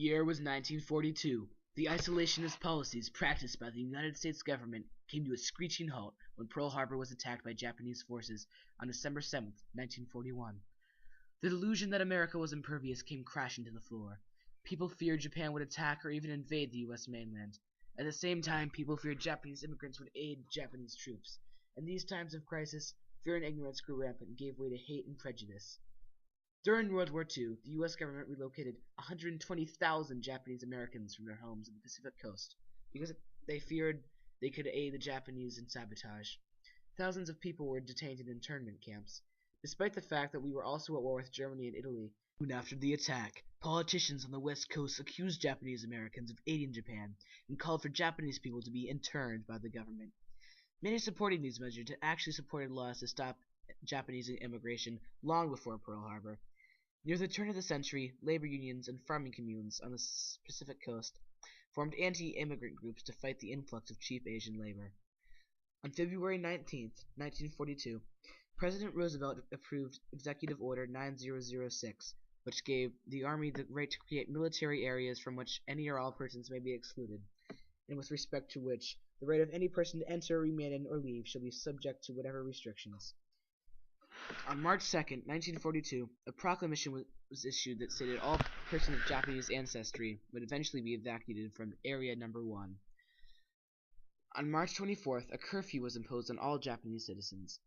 year was 1942. The isolationist policies practiced by the United States government came to a screeching halt when Pearl Harbor was attacked by Japanese forces on December 7th, 1941. The delusion that America was impervious came crashing to the floor. People feared Japan would attack or even invade the U.S. mainland. At the same time, people feared Japanese immigrants would aid Japanese troops. In these times of crisis, fear and ignorance grew rampant and gave way to hate and prejudice. During World War II, the U.S. government relocated 120,000 Japanese Americans from their homes on the Pacific coast because they feared they could aid the Japanese in sabotage. Thousands of people were detained in internment camps. Despite the fact that we were also at war with Germany and Italy, soon after the attack, politicians on the West Coast accused Japanese Americans of aiding Japan and called for Japanese people to be interned by the government. Many supporting these measures had actually supported laws to stop Japanese immigration long before Pearl Harbor. Near the turn of the century, labor unions and farming communes on the Pacific coast formed anti-immigrant groups to fight the influx of cheap Asian labor. On February 19, 1942, President Roosevelt approved Executive Order 9006, which gave the Army the right to create military areas from which any or all persons may be excluded, and with respect to which the right of any person to enter, remain in, or leave shall be subject to whatever restrictions. On March 2nd, 1942, a proclamation was issued that stated all persons of Japanese ancestry would eventually be evacuated from Area Number 1. On March 24th, a curfew was imposed on all Japanese citizens.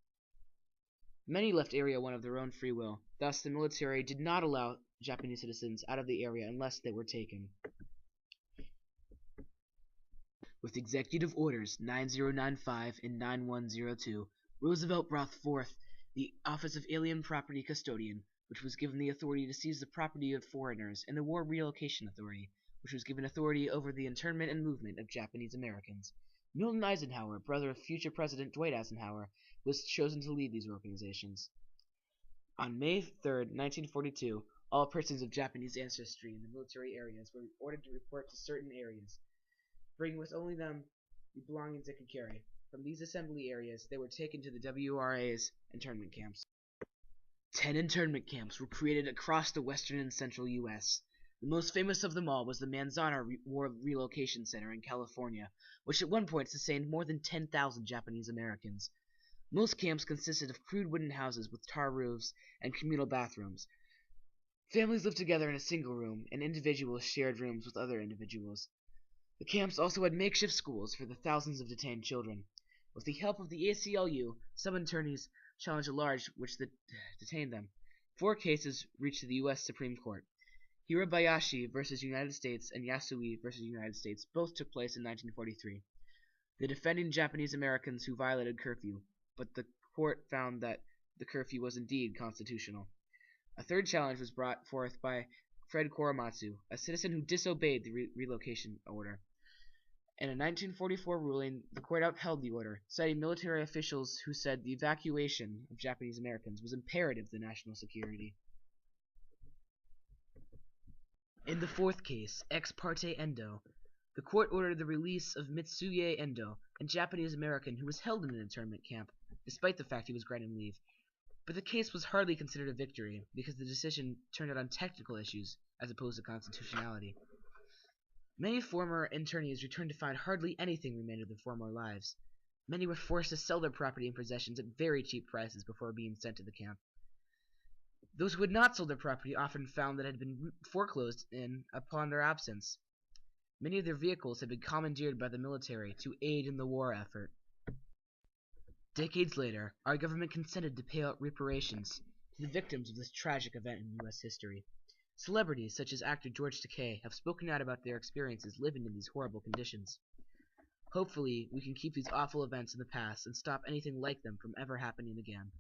Many left Area 1 of their own free will. Thus, the military did not allow Japanese citizens out of the area unless they were taken. With Executive Orders 9095 and 9102, Roosevelt brought forth the Office of Alien Property Custodian, which was given the authority to seize the property of foreigners, and the War Relocation Authority, which was given authority over the internment and movement of Japanese Americans. Milton Eisenhower, brother of future President Dwight Eisenhower, was chosen to lead these organizations. On May 3, 1942, all persons of Japanese ancestry in the military areas were ordered to report to certain areas, bringing with only them the belongings they could carry. From these assembly areas, they were taken to the WRA's internment camps. 10 internment camps were created across the western and central U.S. The most famous of them all was the Manzanar War Relocation Center in California, which at one point sustained more than 10,000 Japanese Americans. Most camps consisted of crude wooden houses with tar roofs and communal bathrooms. Families lived together in a single room, and individuals shared rooms with other individuals. The camps also had makeshift schools for the thousands of detained children. With the help of the ACLU, some attorneys challenged a charge which detained them. 4 cases reached to the U.S. Supreme Court. Hirabayashi versus United States and Yasui versus United States both took place in 1943. The defending Japanese Americans who violated curfew, but the court found that the curfew was indeed constitutional. A third challenge was brought forth by Fred Korematsu, a citizen who disobeyed the relocation order. In a 1944 ruling, the court upheld the order, citing military officials who said the evacuation of Japanese Americans was imperative to national security. In the fourth case, Ex parte Endo, the court ordered the release of Mitsuye Endo, a Japanese American who was held in an internment camp, despite the fact he was granted leave. But the case was hardly considered a victory, because the decision turned out on technical issues, as opposed to constitutionality. Many former internees returned to find hardly anything remained of their former lives. Many were forced to sell their property and possessions at very cheap prices before being sent to the camp. Those who had not sold their property often found that it had been foreclosed in upon their absence. Many of their vehicles had been commandeered by the military to aid in the war effort. Decades later, our government consented to pay out reparations to the victims of this tragic event in U.S. history. Celebrities such as actor George Takei have spoken out about their experiences living in these horrible conditions. Hopefully, we can keep these awful events in the past and stop anything like them from ever happening again.